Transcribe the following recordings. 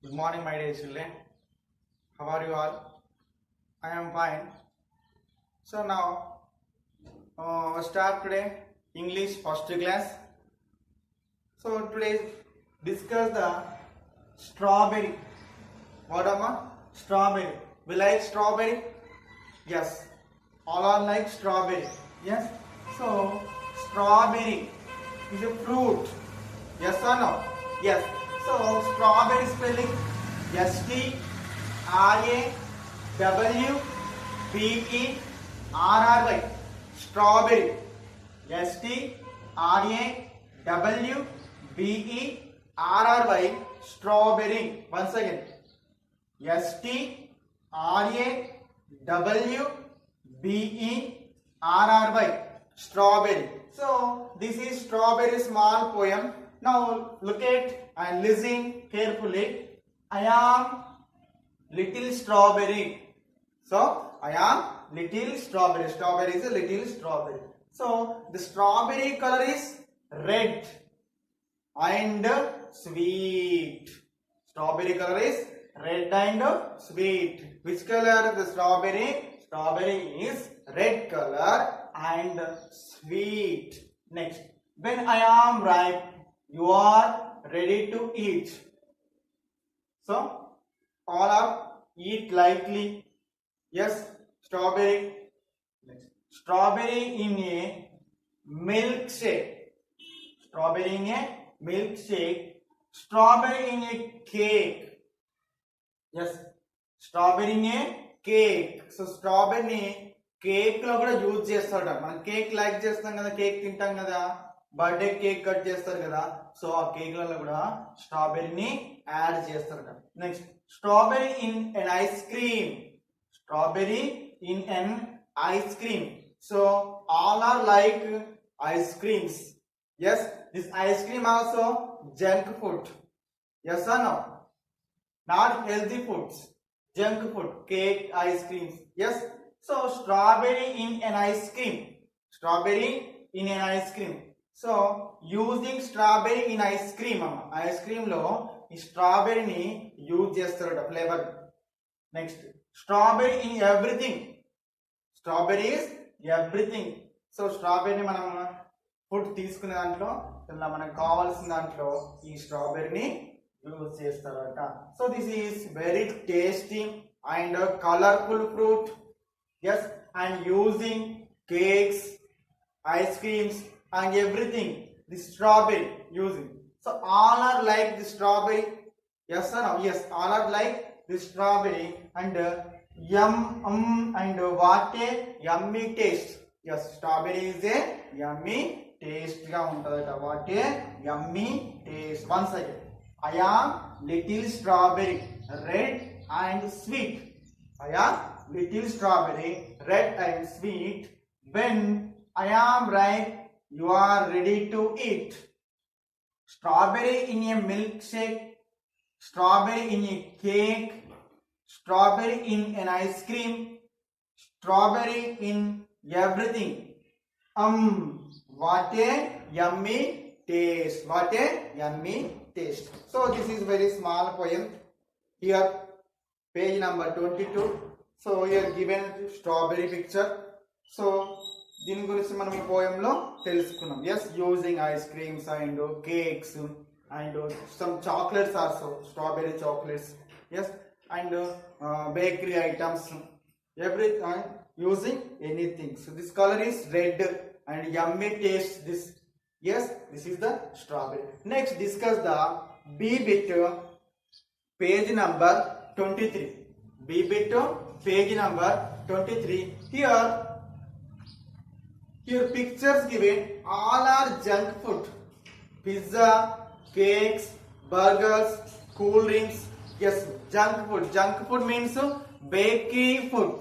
Good morning, my dear children. How are you all? I am fine. So now, start today English first class. So today discuss the strawberry. What am I? Strawberry. We like strawberry? Yes. All are like strawberry. Yes. So strawberry is a fruit. Yes or no? Yes. So strawberry spelling STRAWBERRY. Strawberry. STRAWBERRY. Strawberry. Once again. STRAWBERRY. Strawberry. So this is strawberry small poem. Now look at and listen carefully. I am little strawberry. So I am little strawberry. Strawberry is a little strawberry. So the strawberry color is red and sweet. Strawberry color is red and sweet. Which color the strawberry? Strawberry is red color and sweet. Next, when I am ripe, you are ready to eat. So all are eat lightly. Yes, strawberry. Next, strawberry in a milkshake. Strawberry in a milkshake. Strawberry in a cake. Yes, strawberry in a cake. So strawberry cake లో కూడా use చేస్తాడు. మనం cake like చేస్తాం కదా, cake తింటాం కదా, birthday cake cut చేస్తారు కదా. సో ఆ కేక్లలో కూడా స్ట్రాబెర్రీని యాడ్ చేస్తారట. Next, strawberry in an ice cream. Strawberry in an ice cream. So all are like ice creams. Yes, this ice cream also junk food. Yes are no? Not healthy foods, junk food, cake, ice creams. Yes. So strawberry in an ice cream. Strawberry in an ice cream. So using strawberry in ice cream. Ice cream lo ఈ strawberry ni use చేస్తారట flavor. Next, strawberry in everything. Strawberry is everything. So strawberry ni మనం food తీసుకునే దాంట్లో ఇలా మనకు కావాల్సిన దాంట్లో ఈ స్ట్రాబెర్రీని యూజ్ చేస్తారట. So this is very tasty and colourful fruit. Yes, and using cakes, ice creams and everything the strawberry using. So all are like the strawberry. Yes are no? Yes, all are like the strawberry and yum and what a yummy taste. Yes, strawberry is a yummy taste ga untadata. What a yummy taste. Once again, I am little strawberry, red and sweet. I am little strawberry, red and sweet. When I am ripe, you are ready to eat. Strawberry in a milkshake, strawberry in a cake, strawberry in an ice cream, strawberry in everything. What a yummy taste. What a yummy taste. So this is very small poem. Here page number 22. So here given strawberry picture. So దీని గురించి మనం ఈ poem లో తెలుసుకున్నాం. Yes, using ice creams and cakes and some chocolates also, strawberry chocolates. Yes, and bakery items, everything using anything. So this color is red and yummy taste. This, yes, this is the strawberry. Next, discuss the B bit, page number 23. B bit, page number 23. Here pictures given, all are junk food. Pizza, cakes, burgers, cool drinks. Yes, junk food. Junk food means bakery food.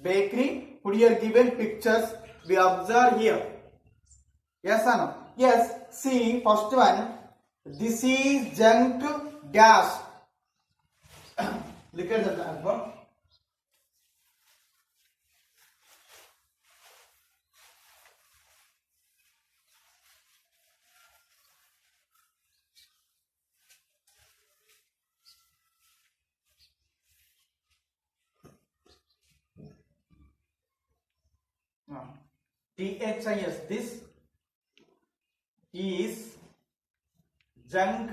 Bakery food. Here given pictures we observe here. Yes or no? Yes. See, first one. This is junk dash. Look at the blackboard. THIS. This is junk.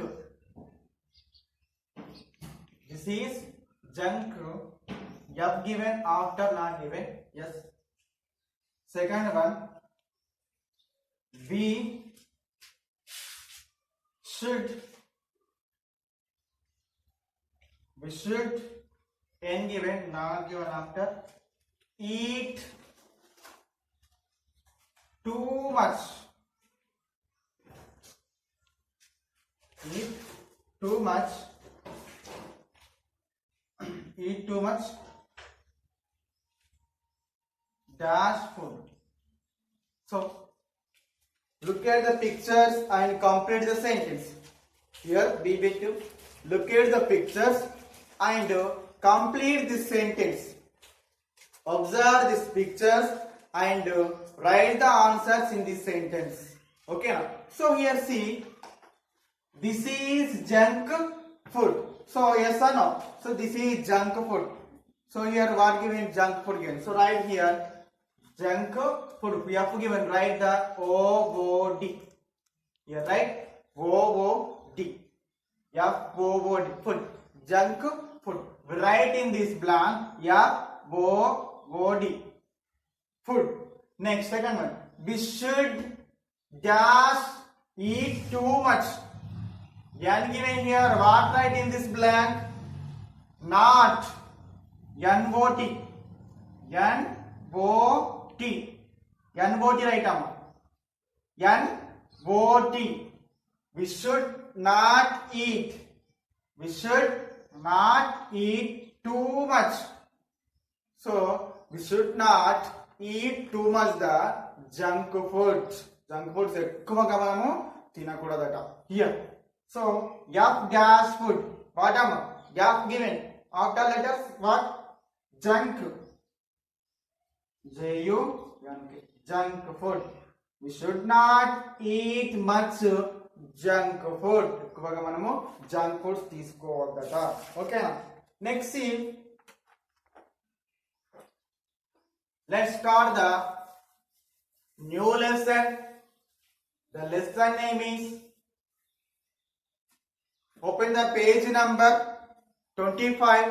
This is junk. F given, after not given. Yes. Second one, we should N given, not given, after eat too much. Eat too much. Eat too much dash food. So look at the pictures and complete the sentence. Here BB2, look at the pictures and complete this sentence. Observe these pictures and write the answers in this sentence. Okay. So here see, this is junk food. So yes or no? So this is junk food. So here what given? Junk food given. So write here junk food. We have to given, write the OOD. Here write OOD. FOOD. Food. Junk food. We write in this blank FOOD. Food. Next, second one. We should dash eat too much. N given here. What write in this blank? Not. NOT. NOT. NOT write amma. NOT. We should not eat. We should not eat too much. So we should not eat too much the junk food. Junk food ekkuva manamu tinakudadata. Here. So F dash food. What am F given? After letters what? Junk. JUNK. Junk food. We should not eat much junk food. ఎక్కువగా మనము junk foods తీసుకోవద్దట. ఓకేనా? Next see, let's start the new lesson. The lesson name is, open the page number 25,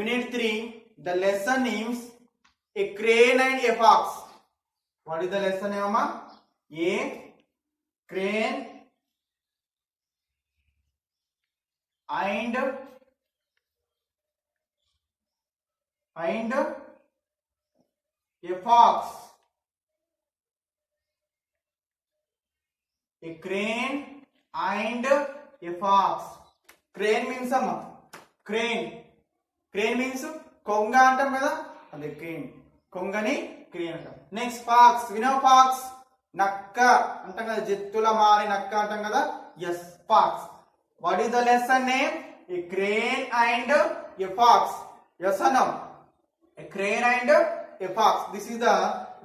unit 3. The lesson names a crane and a fox. What is the lesson name, amma? A crane and a fox. A crane and a fox. Crane means amma? Crane. Crane means konga antam kada, ade crane. Kongani crane antam. Next, fox. We know fox. Nakka antam kada, jittula mari nakka antam kada. Yes, fox. What is the lesson name? A crane and a fox. Yes or no? A crane and a fox. This is the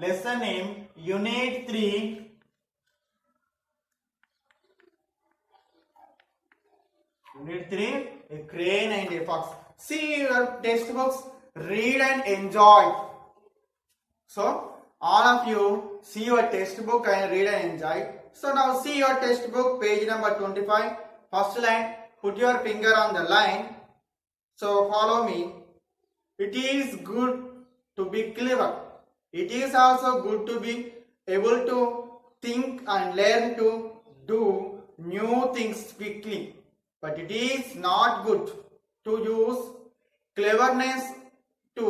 lesson name, unit 3. Unit 3, a crane and a fox. See your textbooks, read and enjoy. So all of you see your textbook and read and enjoy. So now see your textbook, page number 25, first line. Put your finger on the line. So follow me. It is good to be clever. It is also good to be able to think and learn to do new things quickly. But it is not good to use cleverness to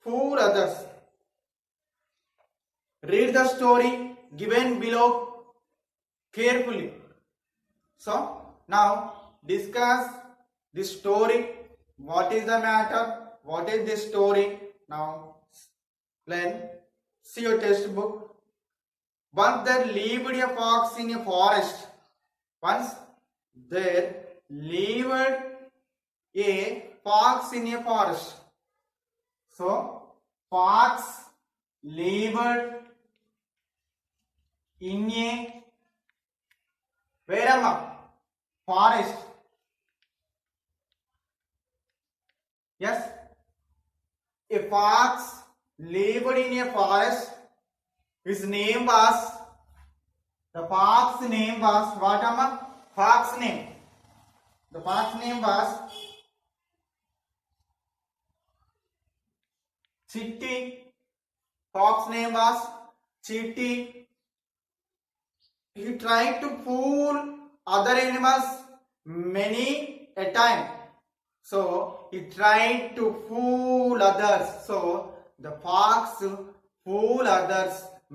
fool others. Read the story given below carefully. So now discuss this story. What is the matter? What is this story? Now learn. See your textbook. Once there lived a fox in a forest. Once there lived a fox in a forest. So fox lived in a, where am I? Forest. Yes, a fox lived in a forest His name was, the fox name was what, Amma? Fox name. The fox name was Chitty. Fox name was Chitty. He tried to fool other animals many a time. So he tried to fool others. So the fox fool others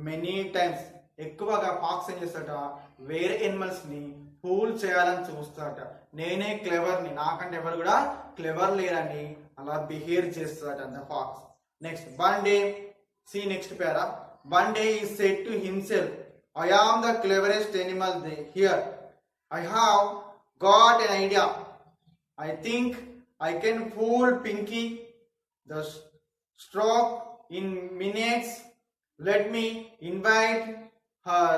many times. ఎక్కువగా pox ఏం చేస్తాట, వేరే animals ని pool చేయాలని చూస్తాట. నేనే క్లెవర్ని, నాకంటే ఎవరు కూడా clever లేరని అలా బిహేవ్ చేస్తాట the fox. Next one day, see next para. One day he said to himself, I am the cleverest animal here. I have got an idea. I think I can fool Pinky the stroke in minutes. Let me invite her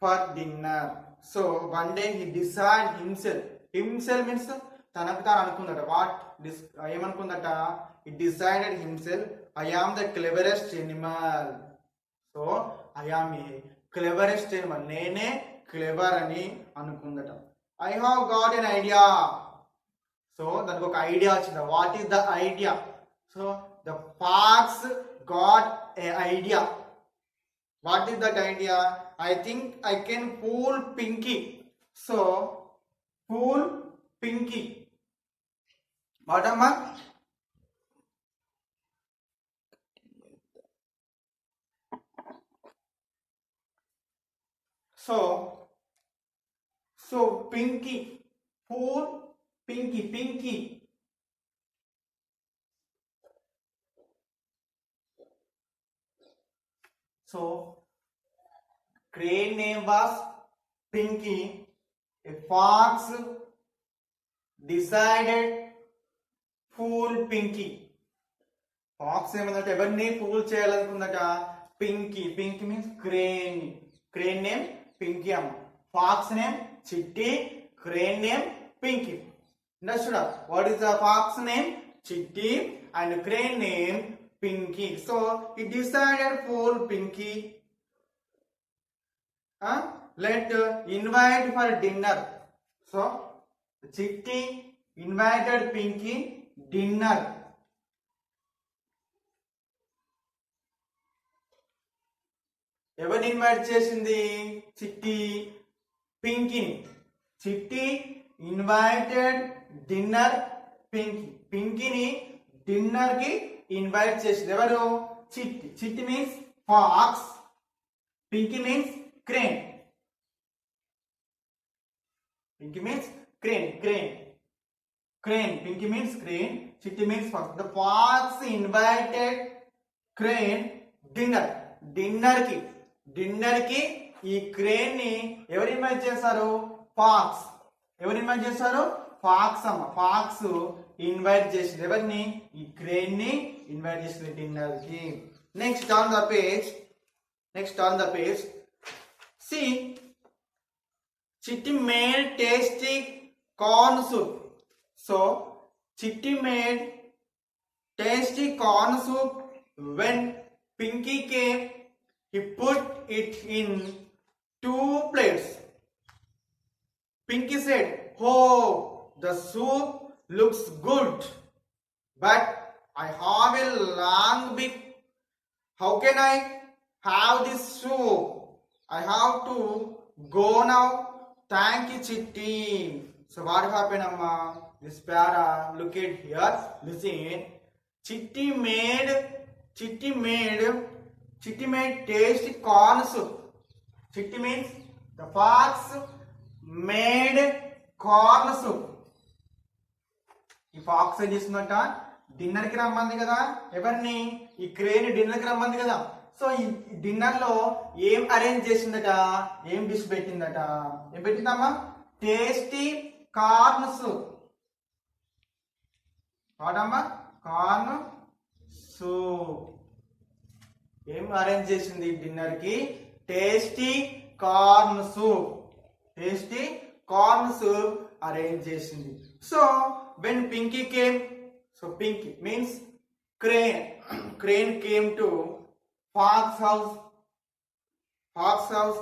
for dinner. So one day he decided himself. Himself means తనకు తాను అనుకుందట. What ఏమనుకుందట? he decided himself, I am the cleverest animal. So I am a cleverest animal. నేనే clever అని అనుకుందట. I have got an idea. So దానికి ఒక idea వచ్చింది. What is the idea? So the fox got a idea. What is that idea? I think I can fool Pinky. So fool Pinky. What am I? So Pinky, fool Pinky. So crane name was Pinky. A fox decided fool Pinky. Fox ఏమన్నట, ఎవరిని fool చేయాలనుకుందట? Pinky. Pinky means crane. Crane name Pinky అమ్మ. Fox name Chitti, crane name Pinky. Understood? What is the fox name? Chitty, and crane name Pinky. So he decided for Pinky. Let invite for dinner. So Chitty invited Pinky dinner. ఎవరిని invite చేసింది? చిట్టి పింకీని. Chitti invited dinner Pinky. పింకీని dinner కి invite చేసింది ఎవరు? Chitti. Chitti means fox, Pinky means crane. Pinky means crane. Pinky means crane, Chitty means fox. The fox invited crane dinner. Dinner కి ఈ crane ని ఎవరు ఇన్వైట్ చేశారు? ఫాక్స్. ఎవరు ఇన్వైట్ చేశారు? ఫాక్స్ అమ్మ. ఫాక్స్ ఇన్వైట్ చేసింది ఎవరిని? ఈ క్రేన్ ని ఇన్వైట్ చేసింది డిన్నర్ కి. Next on the page. See, Chitty made tasty corn soup. So Chitty made tasty corn soup. When Pinky came, he put it in 2 plates. Pinky said, "Oh, the soup looks good, but I have a long beak. How can I have this soup? I have to go now. Thank you, Chitty." So what happened, Amma? This para, look at here, listen. Chitty made tasty corn soup. Chitty means the fox made corn soup. ఈ pox ఏం చేస్తుందంట? Dinner కి రమ్మంది కదా ఎవరిని? ఈ crane dinner కి రమ్మంది కదా. సో ఈ డిన్నర్ లో ఏం అరేంజ్ చేసిందట? ఏం డిష్ పెట్టిందట? ఏం పెట్టిందమ్మా? Tasty corn soup. వాడమ్మా? Corn soup. ఏం అరేంజ్ చేసింది డిన్నర్ కి? Tasty corn soup. అరేంజ్ చేసింది. So when Pinky came, so Pinky means crane came to fox house,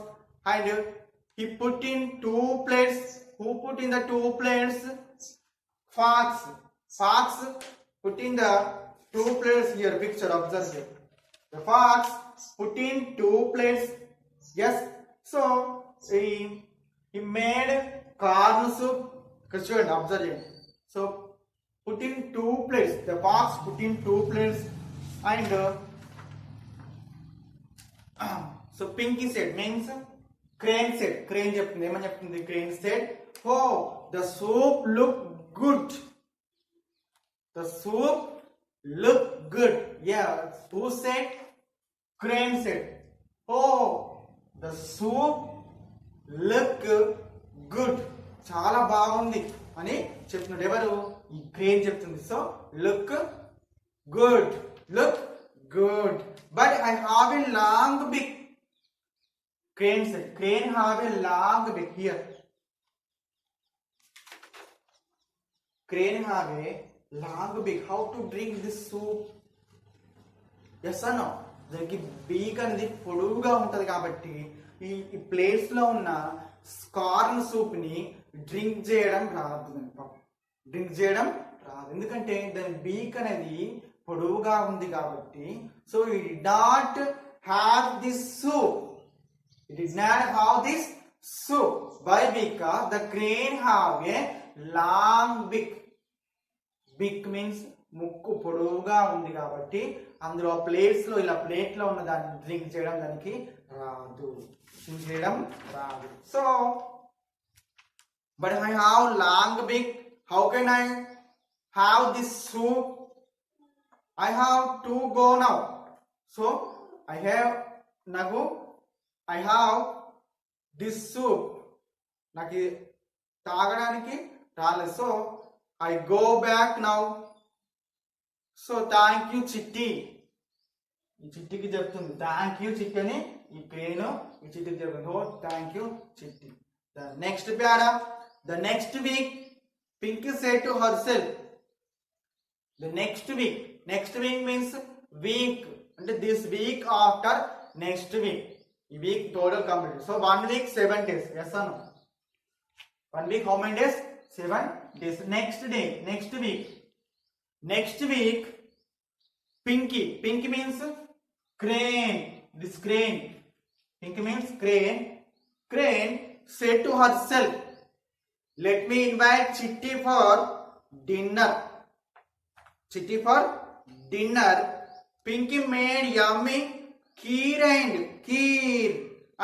and he put in 2 plates. Who put in the 2 plates? Fox. Fox put in the 2 plates here. Picture, observe here. The fox put in 2 plates. Yes. So he made corn soup. Observe here. So put in 2 plates. The fox put in 2 plates, and so Pinky said means Crane said. Crane చెప్తుంది ఏమని చెప్తుంది? Crane said, "Oh, the soup looked good. The soup looked good." Yeah, who said? Crane said, "Oh, the soup looked good." చాలా బాగుంది అని చెప్తున్నాడు. ఎవరు? ఈ crane చెప్తుంది. So look good, look good. But I have a long beak. Crane said, crane have a long beak. Here, crane have a long beak. How to drink this soup? Yes or no? దానికి బీక్ అనేది పొడవుగా ఉంటది కాబట్టి ఈ plates లో ఉన్న corn soup ని drink చేయడం రాదు. డ్రింక్ చేయడం రాదు ఎందుకంటే దాని బీక్ అనేది పొడవుగా ఉంది కాబట్టి. So it did not have this soup. It did not have this soup. Why? Because the crane have a long beak. Beak means ముక్కు పొడవుగా ఉంది కాబట్టి అందులో ప్లేట్స్ లో ఇలా ప్లేట్ లో ఉన్న దాన్ని డ్రింక్ చేయడం దానికి రాదు. డ్రింక్ చేయడం రాదు. So but I have long beak. How can I have this soup? I have to go now. So I have this soup. నాకు తాగడానికి రాలేదు. So I go back now. So thank you చిట్టి. ఈ చిట్టికి చెప్తుంది thank you చిట్టి అని. ఈ క్రేన్ ఈ చిట్టికి చెప్తుంది oh thank you Chitti. The next para. The next week Pinky said to herself. The next week. Next week means week అంటే this week after next week. ఈ week total complete. So 1 week 7 days. Yes or no? 1 week how many days? 7 days. Next day, next week. Next week, Pinky. Pinky means crane. This crane. Pinky means crane. Crane said to herself, "Let me invite Chitty for dinner." Chitty for dinner. Pinky made yummy kheer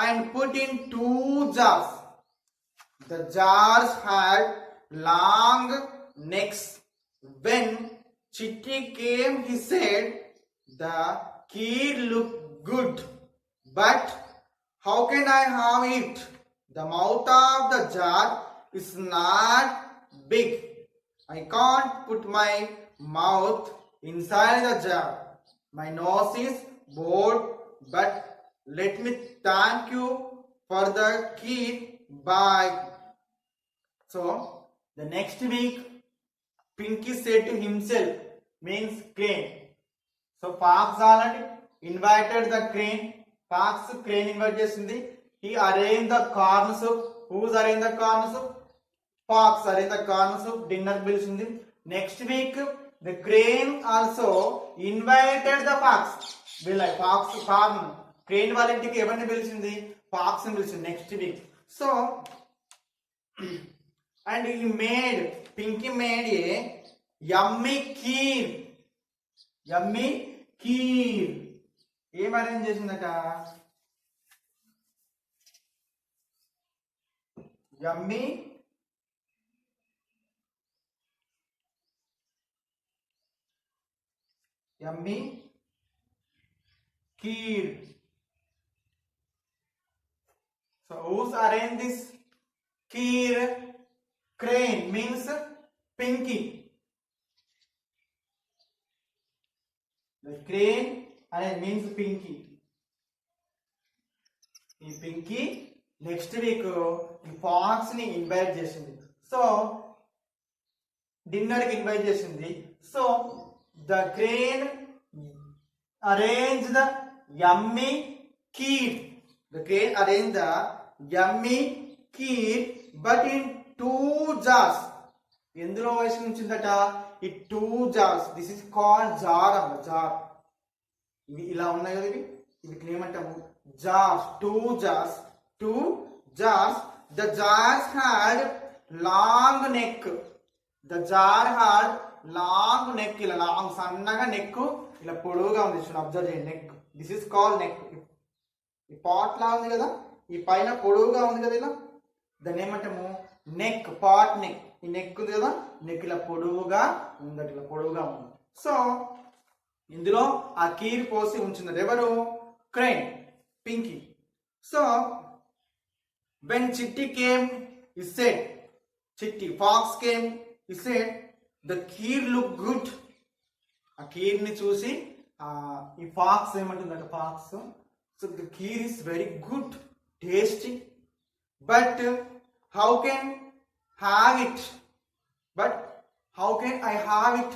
and put in 2 jars. The jars had long necks. When Chitty came, he said, "The kheer looked good, but how can I have it? The mouth of the jar is not big. I can't put my mouth inside the jar. My nose is bored, but let me thank you for the kheer. Bye." So the next week, Pinky said to himself means crane. So Fox already invited the crane. Fox crane invite చేసింది. He arranged the corn soup. Who's arranged the corn soup? Fox arranged the corn soup. Dinner పిలిచింది. Next week the crane also invited the fox. Fox farm crane వాళ్ళ ఇంటికి ఎవరిని పిలిచింది? Fox ని పిలిచింది. Next week. So and Pinky made a yummy kheer. Yummy kheer. ఏం arrange చేసిందట? యమ్మీ kheer. So who's arranged this kheer? Crane means Pinky. The crane and means Pinky. ఈ Pinky next week ఈ ఫాక్స్ ని ఇన్వైట్ చేసింది. So dinner కి invite చేసింది. So the crane arrange the yummy kheer. The crane arranged the yummy kheer but in 2 jars. ఎందులో వేసి ఉంచిందట? ఈ 2 jars. This is called jar అమ్మ, jar. ఇవి ఇలా ఉన్నాయి కదా, ఇవి ఏమంటాము? Jars. 2 jars. 2 jars. The jars had long neck. The jar had long neck. ఇలా లాంగ్ సన్నగా నెక్, ఇలా పొడవుగా ఉంది. చూడండి, అబ్జర్వ్ చేయండి. Neck. This is called neck. ఈ పాట్ లా ఉంది కదా, ఈ పైన పొడవుగా ఉంది కదా, ఇలా దాన్ని ఏమంటాము? నెక్. Pot neck. ఈ నెక్ ఉంది కదా, నెక్ ఇలా పొడవుగా ఉందట, ఇలా పొడవుగా ఉంది. సో ఇందులో ఆ కీర్ పోసి ఉంచింది ఎవరు? Crane, Pinky. So when Chitti came, he said, Chitti, fox came, he said, the kheer look good. ఆ కీర్ ని చూసి ఈ ఫాక్స్ ఏమంటుందట? Fox, so the kheer is very good, tasty, but how can have it? But how can I have it?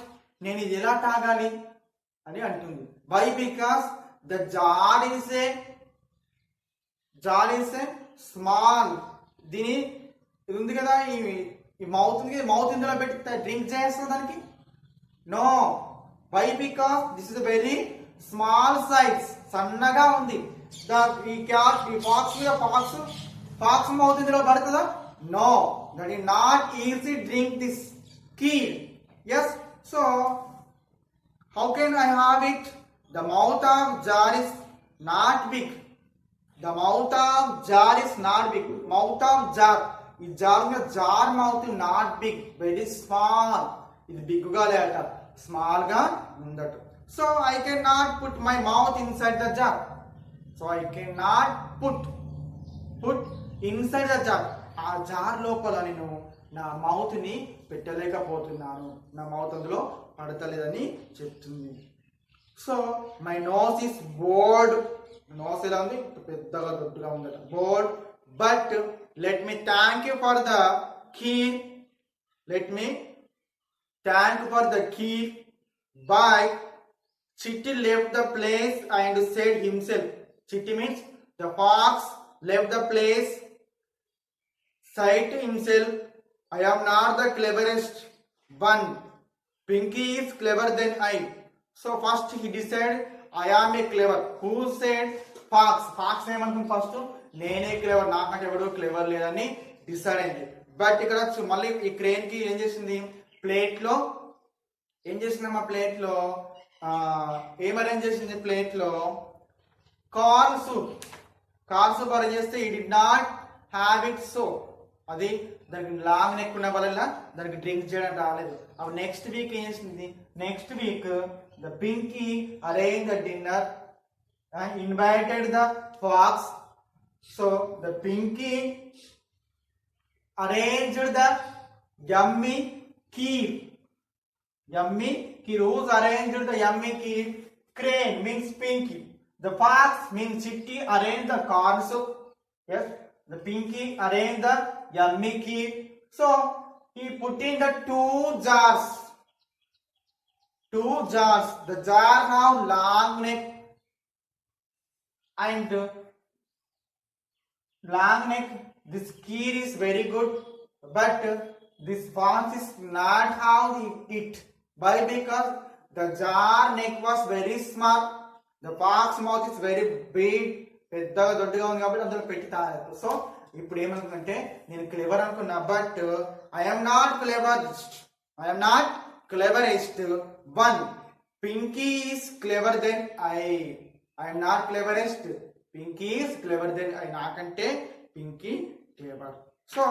నేను ఇది ఎలా తాగాలి అని అంటుంది. Why? Because the jar is a small. దీని ఇది ఉంది కదా, ఈ మౌత్ ఉంది, మౌత్ ఇందులో పెట్టి డ్రింక్ చేస్తుంది దానికి? No. Why? Because this is very small size, సన్నగా ఉంది. ఈ ఫాక్స్ మీద ఫాక్స్ మౌత్ ఇందులో పడుతుందా? No. That is not easy drink this kheer. Yes. So how can I have it? The mouth of jar is not big. The mouth of jar is not big. Mouth of jar. ఈ jar మీద jar mouth not big, very small. ఇది big గా లేట, small గా ఉందట. So I can not put my mouth inside the jar. So I can not put inside the jar. ఆ jar లోపల నేను నా మౌత్ ని పెట్టలేకపోతున్నాను, నా మౌత్ అందులో పడతలేదని చెప్తుంది. So my nose is broad. Nose ఎలా ఉంది? పెద్దగా దొడ్డుగా ఉందట, broad. But let me thank you for the kheer. Let me thank for the kheer by Chitti left the place and said himself. Chitti means the fox left the place, said to himself, I am not the cleverest one. Pinky is clever than I. So first he decided, I am a clever. Who said? Fox. Fox ఏమనుకుంది? First నేనే clever, నాకంటే ఎవడో clever లేదని decide అయింది. But ఇక్కడ మళ్ళీ ఈ crane కి ఏం చేసింది? ప్లేట్ లో ఏం చేసిందమ్మా? ప్లేట్ లో ఏం అరేంజ్ చేసింది? ప్లేట్ లో కార్న్ సూప్ అరేంజ్ చేస్తే ఈ did not have it. So అది దానికి లాంగ్ నెక్ ఉన్న వల్ల దానికి డ్రింక్ చేయడం రాలేదు. అవి నెక్స్ట్ వీక్ ఏం చేసింది? Next week the Pinky arrange the dinner and invited the fox. So the Pinky arranged the yummy kheer. Who's arranged the yummy kheer? Crane means Pinky. The fox means Chitti arranged the corn soup. Yes, the Pinky arranged the yummy kheer. So he put in the 2 jars. The jar have long neck and long neck. This kheer is very good, but this fox is not have it. Why? Because the jar neck was very small. The fox mouth is very big. పెద్దగా దొడ్డుగా ఉంది కాబట్టి అందులో పెట్టి తాగలేదు. So ఇప్పుడు ఏమనుకుంటే నేను clever అనుకున్నా, but I'm not cleverest one. Pinky is clever then I'm not cleverest. Pinky is clever then I. నాకంటే Pinky clever. So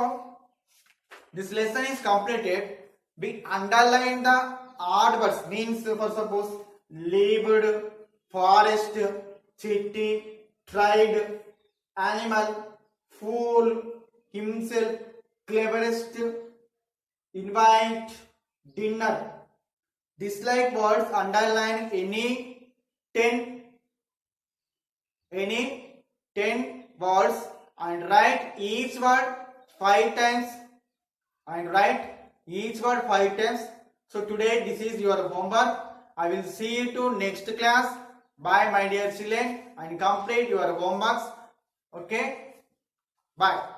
this lesson is completed. We underline the odd words. Means, for suppose, lived, forest, Chitti, tried, animal, fool, himself, cleverest, invite, dinner. Dislike words, underline any 10 words and write each word 5 times. So today this is your homework. I will see you to next class. Bye, my dear children, and complete your homeworks. Okay, bye.